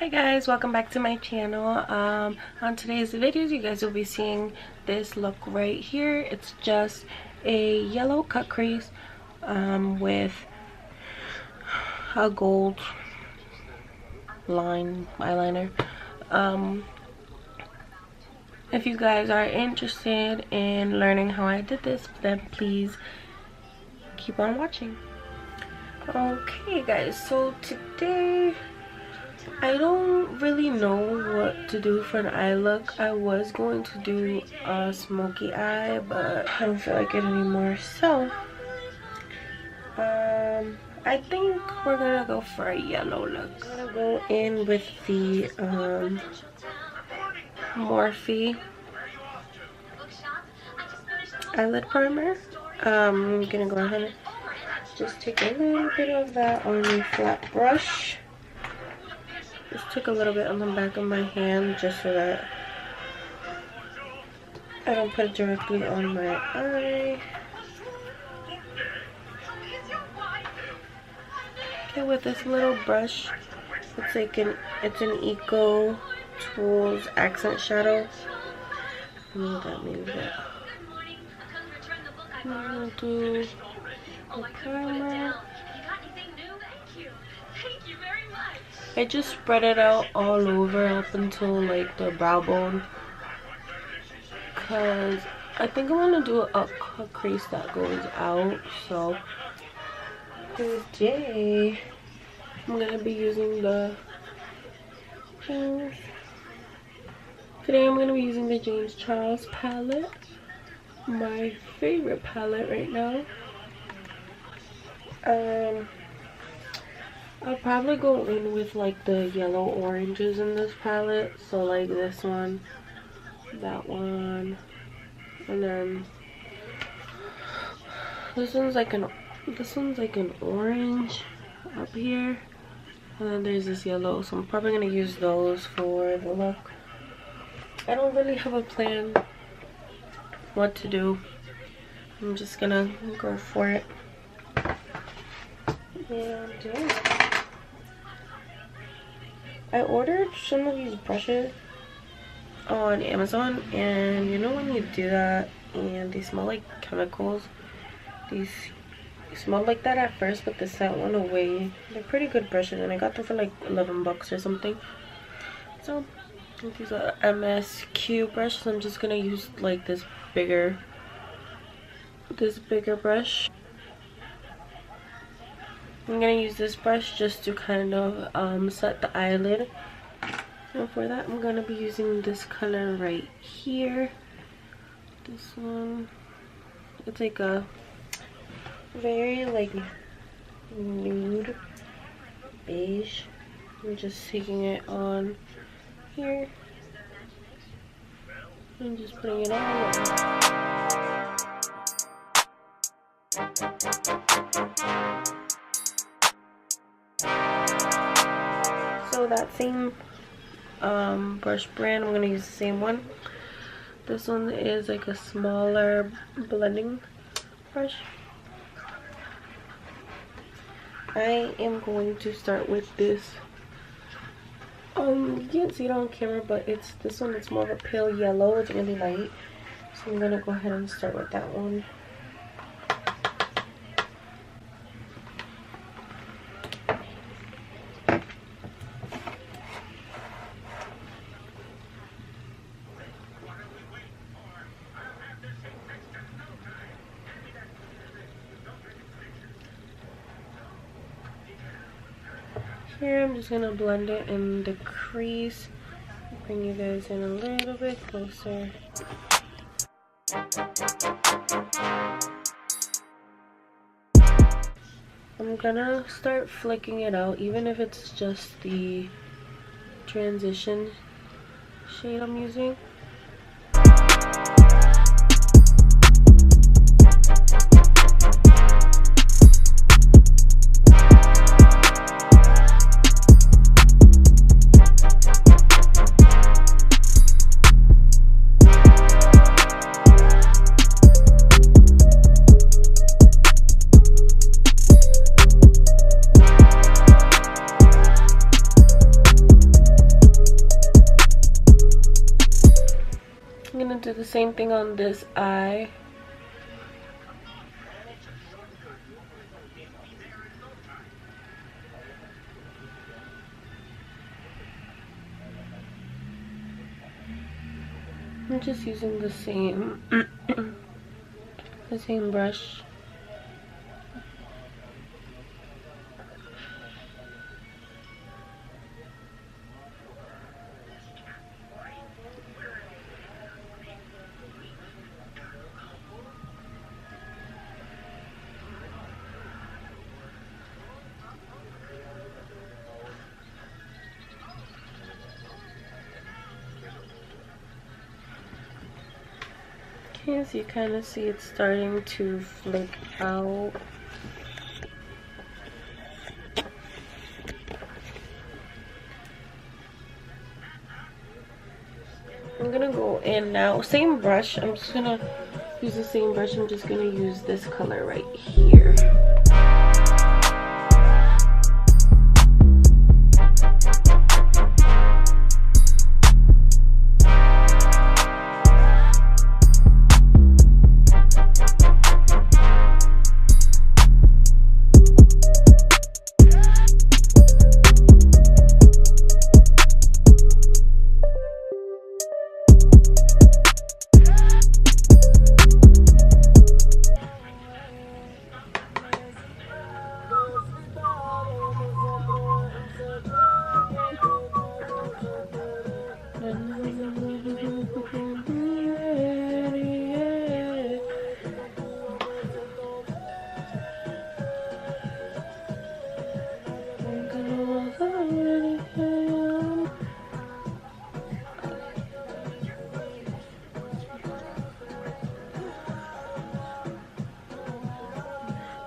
Hi guys, welcome back to my channel. On today's videos you guys will be seeing this look right here. It's just a yellow cut crease with a gold line eyeliner. If you guys are interested in learning how I did this, then please keep on watching. Okay guys, so today I don't really know what to do for an eye look. I was going to do a smoky eye, but I don't feel like it anymore. So I think we're gonna go for a yellow look. I'm gonna go in with the Morphe eyelid primer. I'm gonna go ahead and just take a little bit of that on a flat brush. Just took a little bit on the back of my hand just so that I don't put it directly on my eye. Okay, with this little brush, it's an Eco Tools accent shadow. I don't know what that means, but I'm gonna do the primer. I just spread it out all over up until like the brow bone, because I think I want to do a crease that goes out. So today I'm going to be using the James Charles palette, my favorite palette right now. I'll probably go in with like the yellow oranges in this palette, so like this one, that one, and then this one's like an orange up here, and then there's this yellow, so I'm probably gonna use those for the look. I don't really have a plan what to do. I'm just gonna go for it. And yeah. I ordered some of these brushes on Amazon, and you know when you do that and they smell like chemicals? These smelled like that at first, but the scent went away. They're pretty good brushes, and I got them for like 11 bucks or something. So these are MSQ brushes. I'm just gonna use like this bigger brush. I'm gonna use this brush just to kind of set the eyelid, and for that I'm gonna be using this color right here. This one, it's like a very like nude beige. I'm just taking it on here and just putting it on. So that same brush brand, I'm going to use the same one. This one is like a smaller blending brush. I am going to start with this. You can't see it on camera, but it's this one. It's more of a pale yellow. It's really light. So I'm going to go ahead and start with that one. Here I'm just gonna blend it in the crease. Bring you guys in a little bit closer. I'm gonna start flicking it out, even if it's just the transition shade I'm using. same thing on this eye. I'm just using the same the same brush. Okay, as you kind of see, it's starting to flake out. I'm gonna go in now. Same brush. I'm just gonna use the same brush. I'm just gonna use this color right here.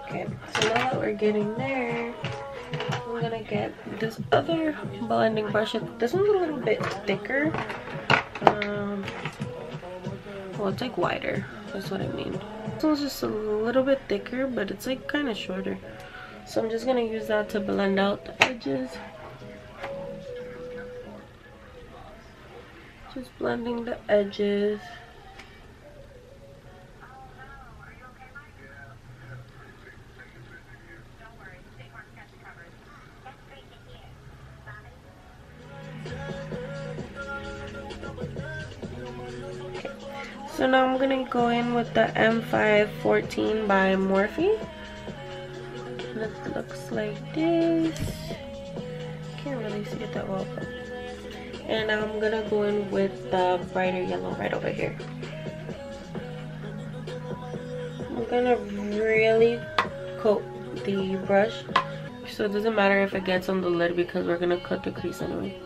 Okay, so now that we're getting there, I'm gonna get this other blending brush. This one's a little bit thicker. Well, it's like wider, that's what I mean. This one's just a little bit thicker, but it's like kind of shorter. So I'm just gonna use that to blend out the edges. Just blending the edges. So now I'm gonna go in with the M514 by Morphe. It looks like this. Can't really see it that well. And I'm gonna go in with the brighter yellow right over here. I'm gonna really coat the brush, so it doesn't matter if it gets on the lid because we're gonna cut the crease anyway.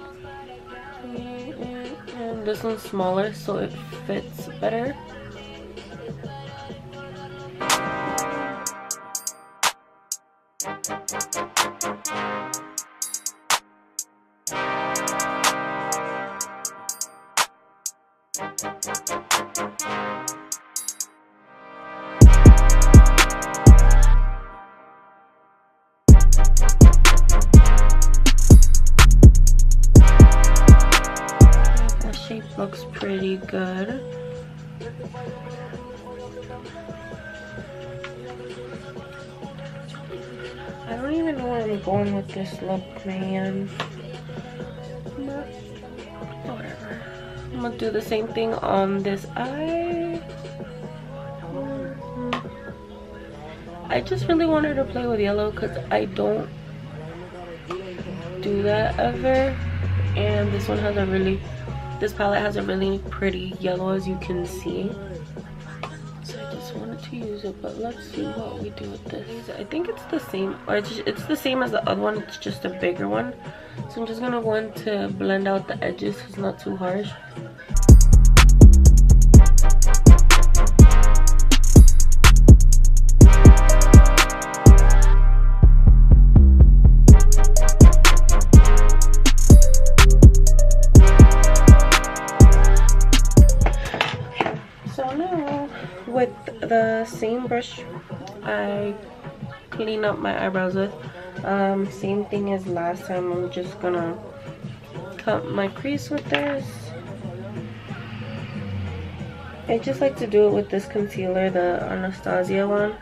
And this one's smaller, so it fits better. Looks pretty good. I don't even know where I'm going with this look, man. Whatever. I'm gonna do the same thing on this eye. I just really wanted to play with yellow because I don't do that ever. And this one has a really, this palette has a really pretty yellow, as you can see. So I just wanted to use it, but let's see what we do with this. I think it's the same, or it's the same as the other one, it's just a bigger one. So I'm just gonna go in to blend out the edges so it's not too harsh. With the same brush I clean up my eyebrows with, same thing as last time. I'm just gonna cut my crease with this. I just like to do it with this concealer, the Anastasia one,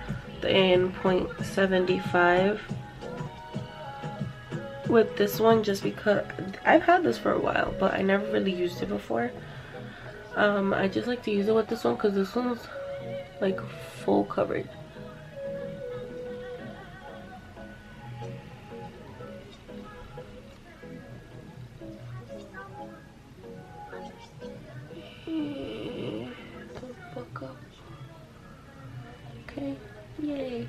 in 0.75. With this one, just because I've had this for a while, but I never really used it before. I just like to use it with this one because this one's like full coverage. Okay, yay.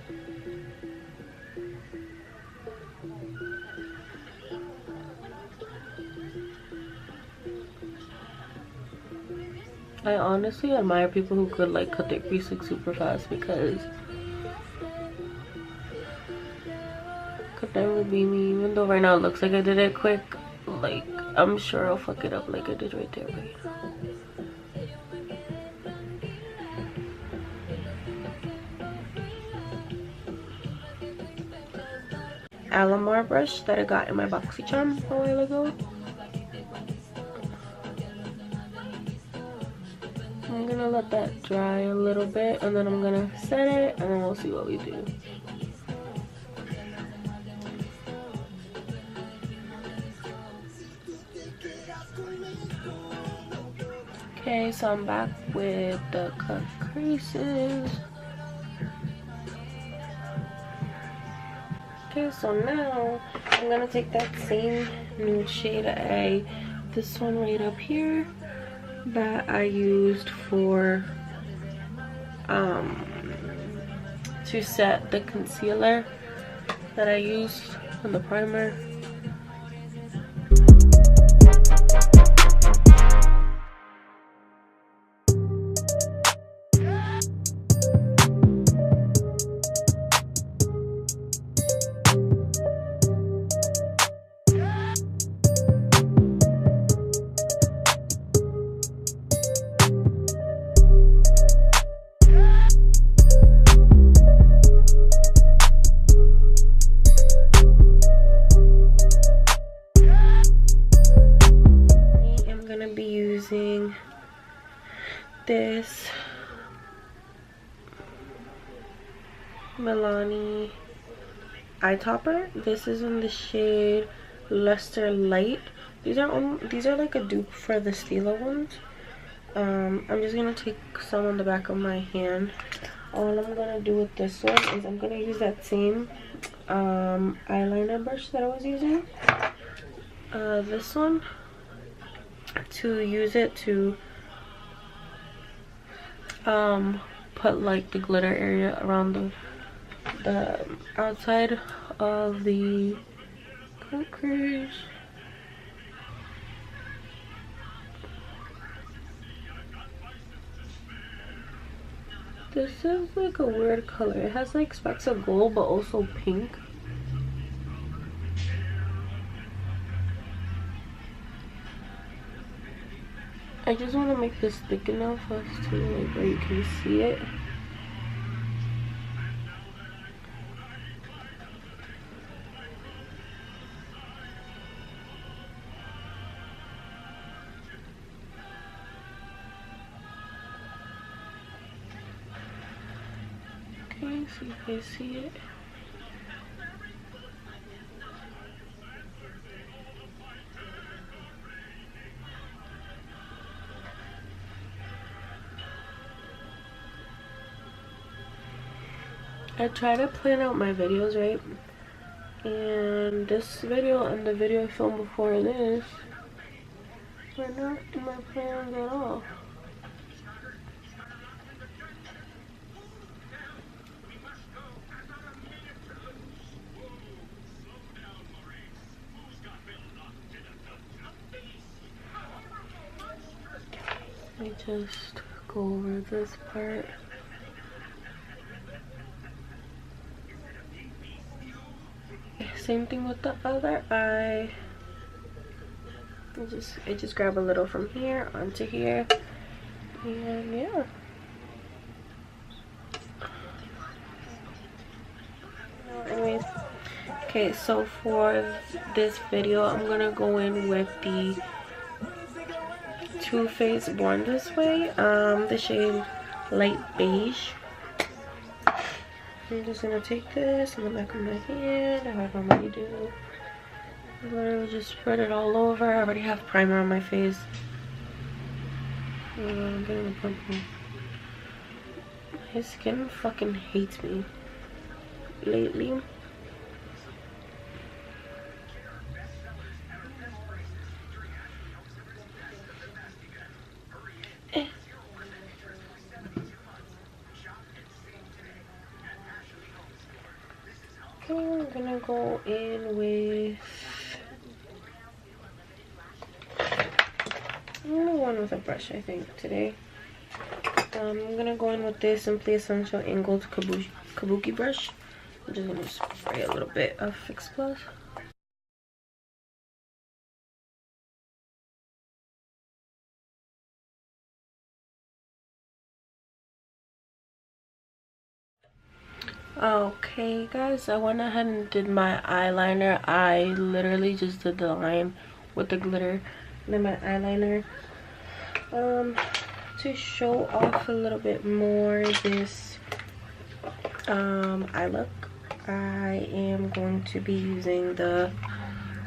I honestly admire people who could like cut their crease like super fast, because could never be me. Even though right now it looks like I did it quick, like I'm sure I'll fuck it up like I did right there. Right? Alamar brush that I got in my BoxyCharm a while ago. I'm gonna let that dry a little bit, and then I'm gonna set it, and then we'll see what we do. Okay, so I'm back with the cut creases. Okay, so now I'm gonna take that same nude shade A, this one right up here, that I used for to set the concealer that I used on the primer. This Milani eye topper. This is in the shade Luster Light. These are like a dupe for the Stila ones. I'm just gonna take some on the back of my hand. All I'm gonna do with this one is I'm gonna use that same eyeliner brush that I was using. This one, to use it to put like the glitter area around the outside of the cut crease. This is like a weird color. It has like specks of gold but also pink. I just want to make this thick enough for us to like where you can see it. Okay, so you can see it. I try to plan out my videos, right? And this video and the video I filmed before this were not in my plans at all. Let me just go over this part. Same thing with the other eye. I just grab a little from here onto here, and yeah. Anyways, okay, so for this video, I'm gonna go in with the Too Faced Born This Way, the shade Light Beige. I'm just gonna take this in the back of my hand. I normally do. Literally just spread it all over. I already have primer on my face. I'm getting the purple. My skin fucking hates me lately. Okay, I'm gonna go in with a brush, I think, today. I'm gonna go in with this Simply Essential Angled Kabuki brush. I'm just gonna spray a little bit of Fix Plus. Okay guys, I went ahead and did my eyeliner. I literally just did the line with the glitter and then my eyeliner. To show off a little bit more this eye look, I am going to be using the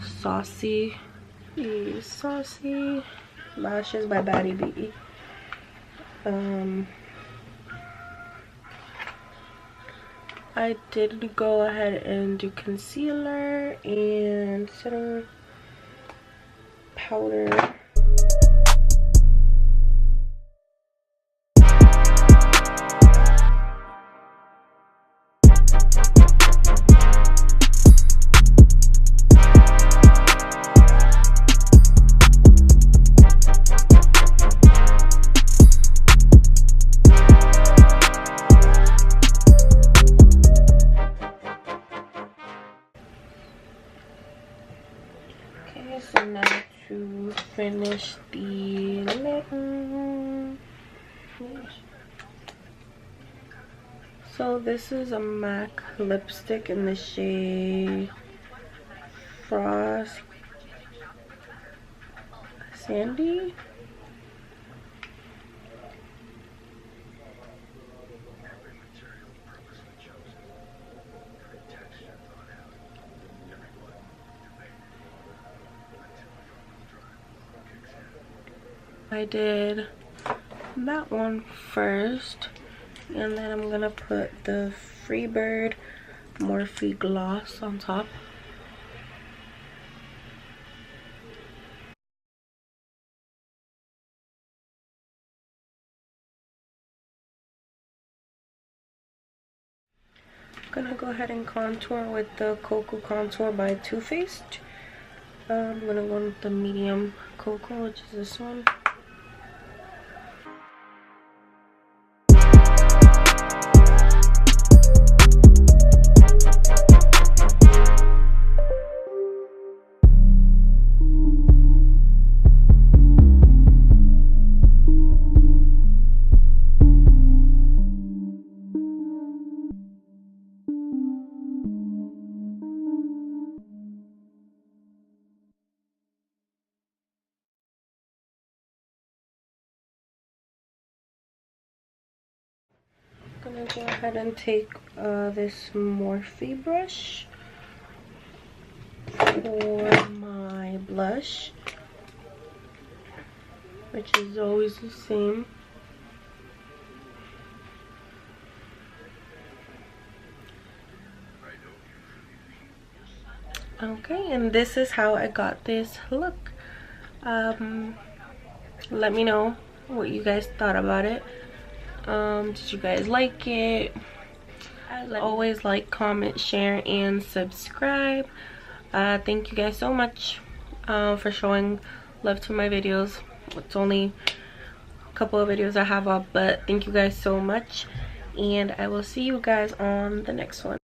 Saucy lashes by Baddie. I did go ahead and do concealer and setting powder. So now to finish the lip. So this is a MAC lipstick in the shade Frost Sandy. I did that one first, and then I'm gonna put the Freebird Morphe gloss on top. I'm gonna go ahead and contour with the Cocoa Contour by Too Faced. I'm gonna go with the medium cocoa, which is this one. I'm gonna go ahead and take this Morphe brush for my blush, which is always the same. Okay, and this is how I got this look. Let me know what you guys thought about it. Did you guys like it? Always like, comment, share, and subscribe. Thank you guys so much for showing love to my videos. It's only a couple of videos I have up, but thank you guys so much, and I will see you guys on the next one.